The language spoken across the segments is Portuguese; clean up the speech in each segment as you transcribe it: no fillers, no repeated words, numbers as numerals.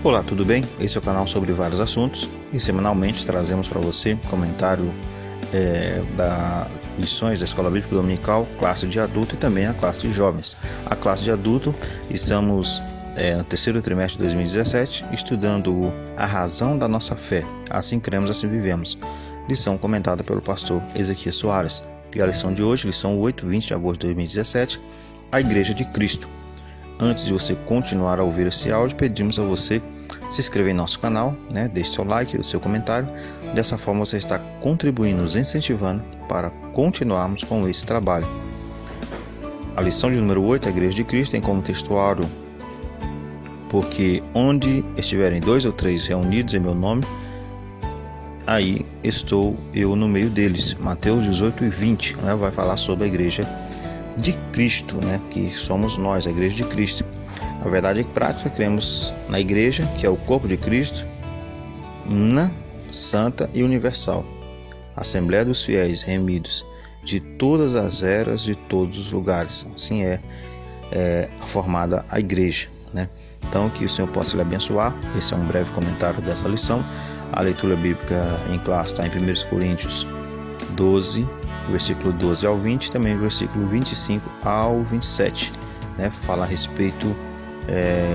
Olá, tudo bem? Esse é o canal sobre vários assuntos e semanalmente trazemos para você comentário das lições da Escola Bíblica Dominical, classe de adulto e também a classe de jovens. A classe de adulto, estamos no terceiro trimestre de 2017, estudando a razão da nossa fé. Assim cremos, assim vivemos. Lição comentada pelo pastor Ezequiel Soares. E a lição de hoje, lição 8, 20 de agosto de 2017, a Igreja de Cristo. Antes de você continuar a ouvir esse áudio, pedimos a você se inscrever em nosso canal, deixe seu like e o seu comentário. Dessa forma você está contribuindo, nos incentivando para continuarmos com esse trabalho. A lição de número 8, a Igreja de Cristo, tem como textuário: porque onde estiverem 2 ou 3 reunidos em meu nome, aí estou eu no meio deles. Mateus 18 e 20 vai falar sobre a Igreja de Cristo, que somos nós, a Igreja de Cristo. A verdade prática, cremos na Igreja, que é o corpo de Cristo, na santa e universal Assembleia dos fiéis remidos de todas as eras, de todos os lugares. Assim é formada a Igreja, Então, que o Senhor possa lhe abençoar. Esse é um breve comentário dessa lição. A leitura bíblica em classe está em 1 Coríntios 12, versículo 12 ao 20, também versículo 25 ao 27, fala a respeito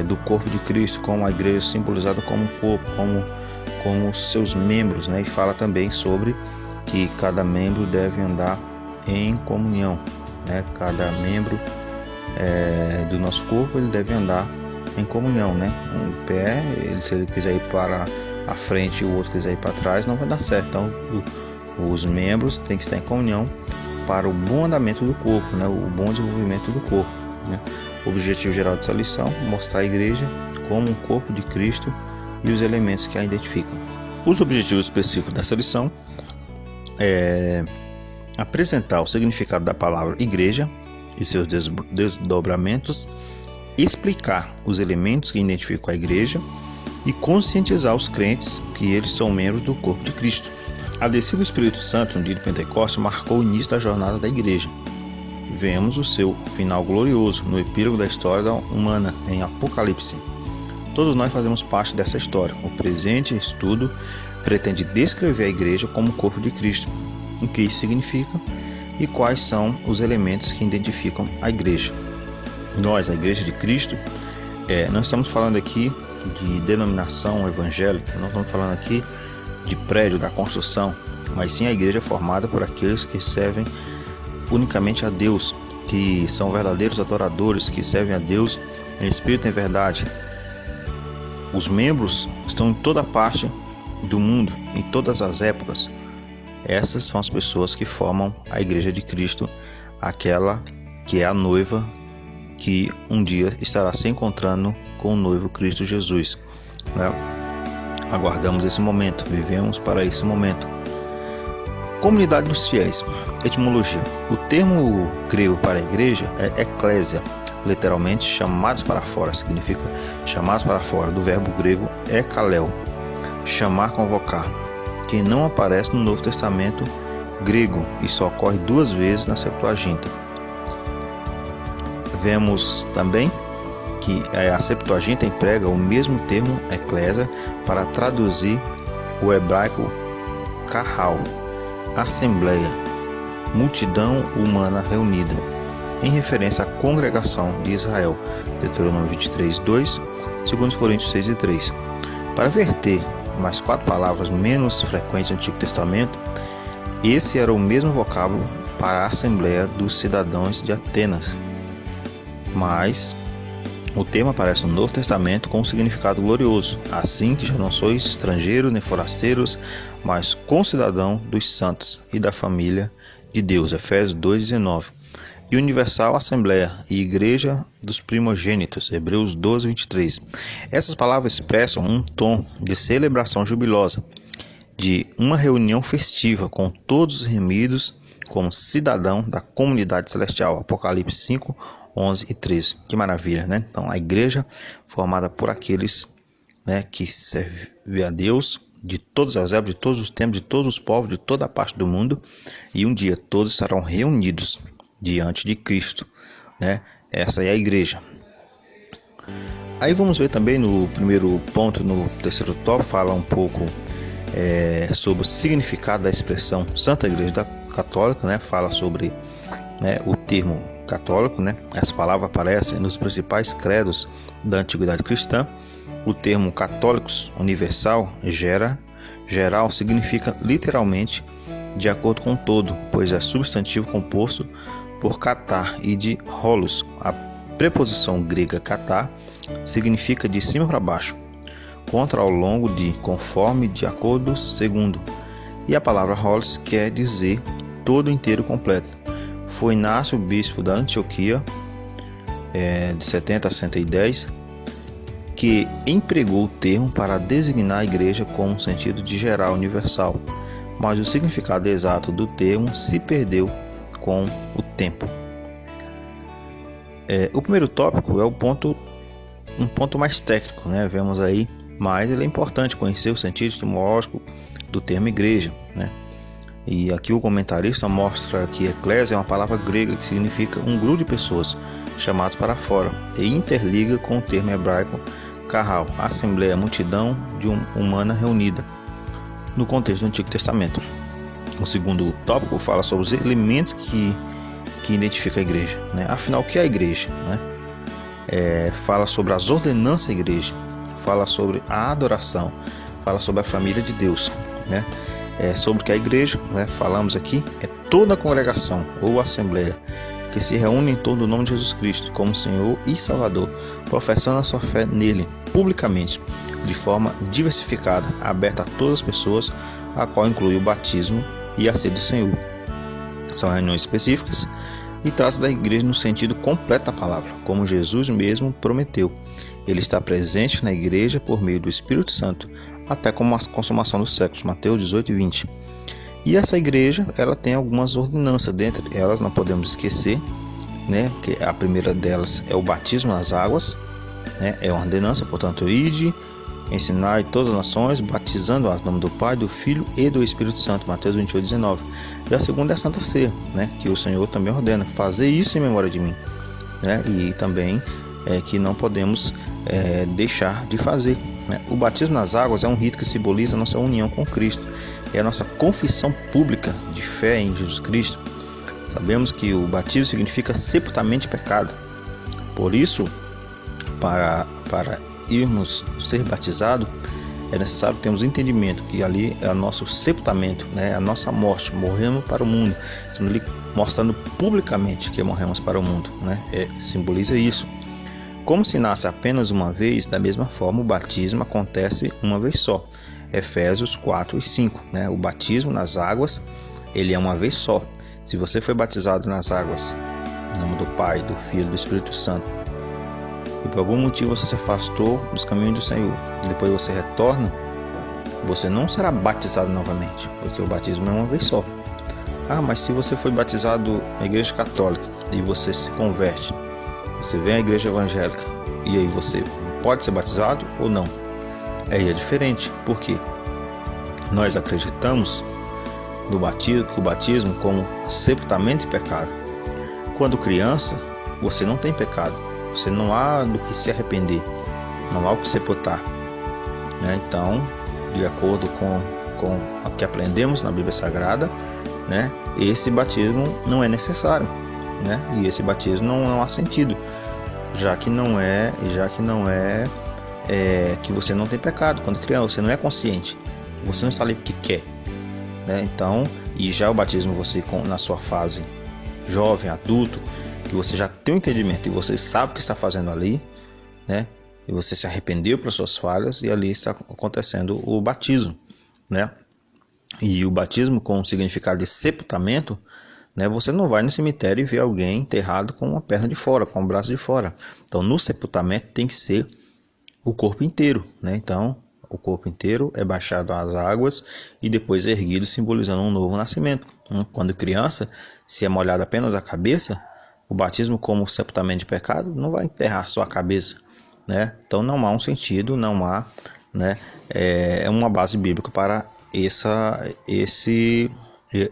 do corpo de Cristo, como a igreja simbolizada como um corpo, como os seus membros, e fala também sobre que cada membro deve andar em comunhão, cada membro do nosso corpo ele deve andar em comunhão, um pé, se ele quiser ir para a frente e o outro quiser ir para trás, não vai dar certo. Então os membros têm que estar em comunhão para o bom andamento do corpo, o bom desenvolvimento do corpo. O objetivo geral dessa lição é mostrar a igreja como um corpo de Cristo e os elementos que a identificam. Os objetivos específicos dessa lição é apresentar o significado da palavra igreja e seus desdobramentos, explicar os elementos que identificam a igreja e conscientizar os crentes que eles são membros do corpo de Cristo. A descida do Espírito Santo no dia de Pentecostes marcou o início da jornada da igreja. Vemos o seu final glorioso no epílogo da história humana em Apocalipse. Todos nós fazemos parte dessa história. O presente estudo pretende descrever a igreja como o corpo de Cristo, o que isso significa e quais são os elementos que identificam a igreja. Nós, a Igreja de Cristo, não estamos falando aqui de denominação evangélica, não estamos falando aqui de prédio, da construção, mas sim a igreja formada por aqueles que servem unicamente a Deus, que são verdadeiros adoradores, que servem a Deus em espírito e em verdade. Os membros estão em toda parte do mundo, em todas as épocas. Essas são as pessoas que formam a Igreja de Cristo, aquela que é a noiva que um dia estará se encontrando com o noivo Cristo Jesus. Aguardamos esse momento, vivemos para esse momento. Comunidade dos fiéis. Etimologia. O termo grego para a igreja é eclésia, literalmente chamados para fora, significa chamados para fora, do verbo grego ekaléu, chamar, convocar, que não aparece no Novo Testamento grego e só ocorre 2 vezes na Septuaginta. Vemos também que a Septuaginta emprega o mesmo termo eclésia para traduzir o hebraico kahal, assembleia, multidão humana reunida, em referência à congregação de Israel, Deuteronômio 23, 2, 2 Coríntios 6 e 3. Para verter mais 4 palavras menos frequentes no Antigo Testamento, esse era o mesmo vocábulo para a Assembleia dos Cidadãos de Atenas, mas o termo aparece no Novo Testamento com um significado glorioso, assim que já não sois estrangeiros nem forasteiros, mas concidadão dos santos e da família de Deus, Efésios 2,19. E universal assembleia e igreja dos primogênitos, Hebreus 12, 23. Essas palavras expressam um tom de celebração jubilosa, de uma reunião festiva com todos os remidos como cidadão da comunidade celestial, Apocalipse 5, 11 e 13. Que maravilha, Então, a igreja formada por aqueles que servem a Deus de todas as épocas, de todos os tempos, de todos os povos, de toda a parte do mundo, e um dia todos estarão reunidos diante de Cristo, Essa é a igreja. Aí vamos ver também no primeiro ponto, no terceiro tópico, fala um pouco sobre o significado da expressão Santa Igreja Católica, né? Fala sobre, né, o termo católico, né? Essa palavra aparece nos principais credos da antiguidade cristã. O termo católicos universal, geral, significa literalmente de acordo com todo, pois é substantivo composto por catar e de holos. A preposição grega catar significa de cima para baixo, contra ao longo de, conforme, de acordo, segundo. E a palavra holos quer dizer todo inteiro completo. Foi Inácio, bispo da Antioquia, de 70 a 110, que empregou o termo para designar a igreja com um sentido de geral universal, mas o significado exato do termo se perdeu com o tempo. O primeiro tópico é um ponto mais técnico, né? Vemos aí, mas ele é importante conhecer o sentido etimológico do termo igreja, né? E aqui o comentarista mostra que eclésia é uma palavra grega que significa um grupo de pessoas chamados para fora e interliga com o termo hebraico carral, assembleia, multidão de humana reunida, no contexto do Antigo Testamento. O segundo tópico fala sobre os elementos que identificam a igreja, né? Afinal, o que é a igreja, né? Fala sobre as ordenanças da igreja, fala sobre a adoração, fala sobre a família de Deus, né? Sobre o que é a igreja, né? Falamos aqui, é toda a congregação ou assembleia que se reúne em torno do nome de Jesus Cristo como Senhor e Salvador, professando a sua fé nele publicamente, de forma diversificada, aberta a todas as pessoas, a qual inclui o batismo e a ceia do Senhor. São reuniões específicas e trata da igreja no sentido completo da palavra, como Jesus mesmo prometeu. Ele está presente na igreja por meio do Espírito Santo, até como a consumação dos séculos, Mateus 18 e 20. E essa igreja, ela tem algumas ordenanças, dentre elas não podemos esquecer, né, que a primeira delas é o batismo nas águas, né, é uma ordenança, portanto, ide, ensinai todas as nações, batizando-as em nome do Pai, do Filho e do Espírito Santo, Mateus 28, 19. E a segunda é a Santa Ceia, né, que o Senhor também ordena, fazer isso em memória de mim, né, e também que não podemos deixar de fazer, né. O batismo nas águas é um rito que simboliza a nossa união com Cristo, é a nossa confissão pública de fé em Jesus Cristo. Sabemos que o batismo significa sepultamento de pecado, por isso, para irmos ser batizados, é necessário termos entendimento que ali é o nosso sepultamento, né? A nossa morte, morremos para o mundo, estamos ali mostrando publicamente que morremos para o mundo, né? Simboliza isso. Como se nasce apenas uma vez, da mesma forma o batismo acontece uma vez só. Efésios 4 e 5, né? O batismo nas águas, ele é uma vez só. Se você foi batizado nas águas, em nome do Pai, do Filho e do Espírito Santo, e por algum motivo você se afastou dos caminhos do Senhor, e depois você retorna, você não será batizado novamente, porque o batismo é uma vez só. Mas se você foi batizado na igreja católica e você se converte, você vem à igreja evangélica e aí você pode ser batizado ou não? Aí é diferente, porque nós acreditamos no batismo, que o batismo como sepultamento de pecado. Quando criança, você não tem pecado, você não há do que se arrepender, não há o que sepultar, né? Então, de acordo com o que aprendemos na Bíblia Sagrada, né, esse batismo não é necessário, né? E esse batismo não há sentido, já que não é que você não tem pecado. Quando criança, você não é consciente, você não sabe o que quer, né? Então, e já o batismo, você na sua fase jovem, adulto, que você já tem um entendimento e você sabe o que está fazendo ali, né? E você se arrependeu pelas suas falhas e ali está acontecendo o batismo, né? E o batismo com o significado de sepultamento, né? Você não vai no cemitério e vê alguém enterrado com uma perna de fora, com o braço de fora. Então, no sepultamento tem que ser o corpo inteiro, né? Então, o corpo inteiro é baixado às águas e depois erguido, simbolizando um novo nascimento. Quando criança, se é molhado apenas a cabeça, o batismo como sepultamento de pecado não vai enterrar só a cabeça, né? Então não há um sentido, não há, né, uma base bíblica para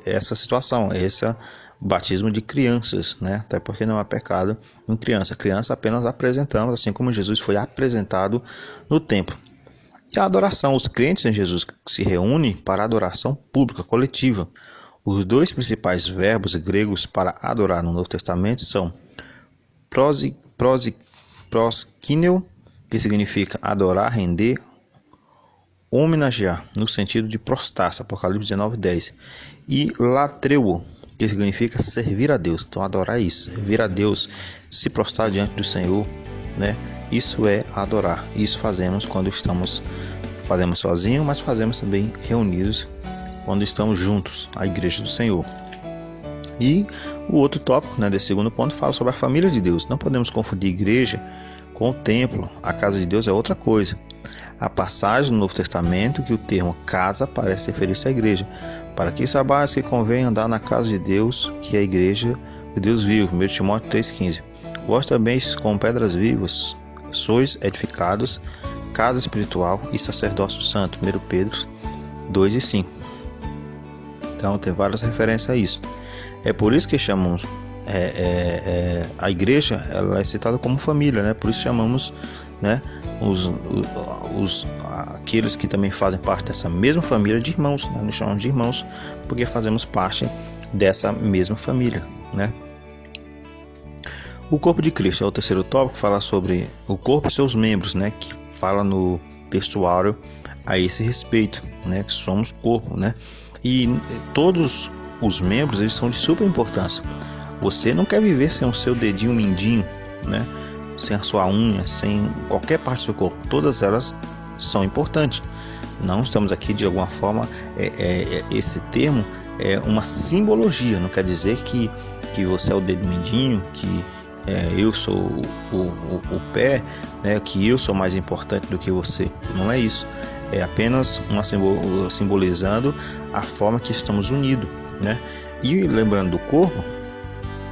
essa situação, esse batismo de crianças, né? Até porque não há pecado em criança. Criança apenas apresentamos, assim como Jesus foi apresentado no templo. E a adoração, os crentes em Jesus se reúnem para a adoração pública, coletiva. Os dois principais verbos gregos para adorar no Novo Testamento são proskineo, que significa adorar, render, homenagear, no sentido de prostrar-se, Apocalipse 19:10, e latreuo, que significa servir a Deus. Então, adorar é isso, servir a Deus, se prostrar diante do Senhor, né? Isso é adorar. Isso fazemos quando fazemos sozinhos, mas fazemos também reunidos quando estamos juntos, a igreja do Senhor. E o outro tópico, né, desse segundo ponto, fala sobre a família de Deus. Não podemos confundir igreja com o templo. A casa de Deus é outra coisa. A passagem no Novo Testamento que o termo casa parece referir-se à igreja. Para que saibais que convém andar na casa de Deus, que é a igreja de Deus vivo. 1 Timóteo 3,15. Vós também, com pedras vivas, sois edificados, casa espiritual e sacerdócio santo. 1 Pedro 2:5. Então tem várias referências a isso. É por isso que chamamos a igreja, ela é citada como família, né? Por isso chamamos, né, aqueles que também fazem parte dessa mesma família de irmãos, né? Nos chamamos de irmãos porque fazemos parte dessa mesma família, né? O corpo de Cristo é o terceiro tópico, fala sobre o corpo e seus membros, né? Que fala no textuário a esse respeito, né? Que somos corpo, né? E todos os membros, eles são de super importância. Você não quer viver sem o seu dedinho mindinho, né? Sem a sua unha, sem qualquer parte do seu corpo. Todas elas são importantes. Não estamos aqui de alguma forma, esse termo é uma simbologia. Não quer dizer que você é o dedo mindinho, que eu sou o pé, né? Que eu sou mais importante do que você. Não é isso. É apenas simbolizando a forma que estamos unidos, né? E lembrando do corpo,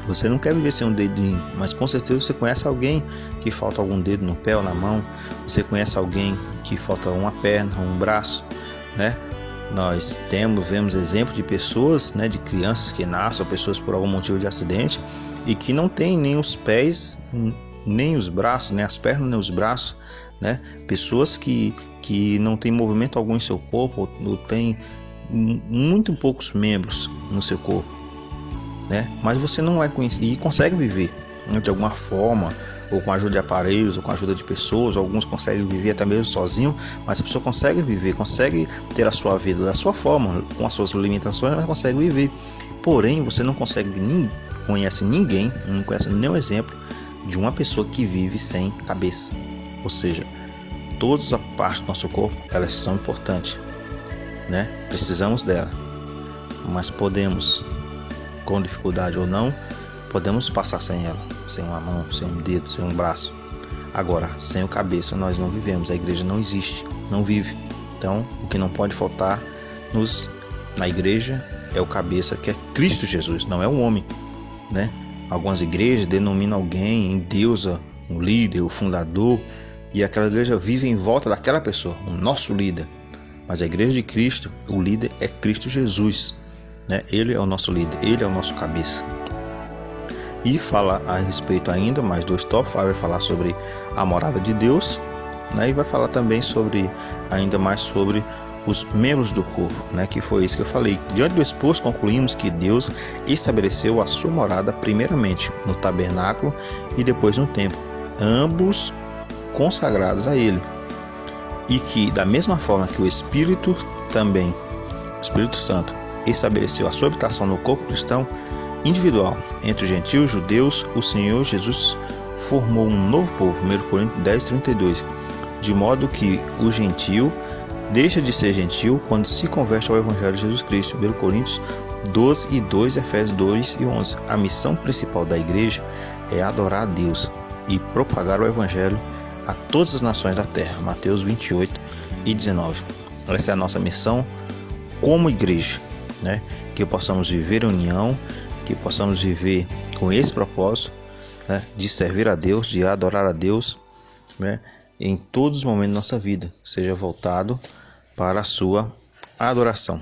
você não quer viver sem um dedinho, mas com certeza você conhece alguém que falta algum dedo no pé ou na mão. Você conhece alguém que falta uma perna, um braço, né? Nós vemos exemplo de pessoas, né, de crianças que nascem, ou pessoas por algum motivo de acidente e que não tem nem os pés, nem os braços, nem as pernas, nem os braços, né? Pessoas que não tem movimento algum em seu corpo, ou tem muito poucos membros no seu corpo, né? Mas você não é conhecido e consegue viver, né, de alguma forma, ou com a ajuda de aparelhos, ou com a ajuda de pessoas. Alguns conseguem viver até mesmo sozinho, mas a pessoa consegue viver, consegue ter a sua vida da sua forma, com as suas limitações, mas consegue viver. Porém, você não conhece ninguém, não conhece nenhum exemplo de uma pessoa que vive sem cabeça. Ou seja, todas as partes do nosso corpo, elas são importantes, né? Precisamos dela, mas podemos, com dificuldade ou não, podemos passar sem ela, sem uma mão, sem um dedo, sem um braço. Agora, sem o cabeça nós não vivemos, a igreja não existe, não vive. Então, o que não pode faltar na igreja é o cabeça, que é Cristo Jesus, não é o homem, né? Algumas igrejas denominam alguém, endeusa um líder, o fundador, e aquela igreja vive em volta daquela pessoa, o nosso líder. Mas a igreja de Cristo, o líder é Cristo Jesus, né? Ele é o nosso líder, ele é o nosso cabeça. E fala a respeito ainda, mais dois tópicos, vai falar sobre a morada de Deus, né? E vai falar também ainda mais sobre os membros do corpo, né? Que foi isso que eu falei. Diante do exposto, concluímos que Deus estabeleceu a sua morada primeiramente no tabernáculo e depois no templo, ambos consagrados a Ele, e que da mesma forma que o Espírito Santo estabeleceu a sua habitação no corpo cristão individual entre os gentios e judeus, o Senhor Jesus formou um novo povo, 1 Coríntios 10:32, de modo que o gentio deixa de ser gentil quando se converte ao Evangelho de Jesus Cristo, 1 Coríntios 12:2, Efésios 2:11. A missão principal da igreja é adorar a Deus e propagar o Evangelho a todas as nações da terra, Mateus 28:19. Essa é a nossa missão como igreja, né? Que possamos viver em união, que possamos viver com esse propósito, né, de servir a Deus, de adorar a Deus, né, em todos os momentos da nossa vida, seja voltado para a sua adoração.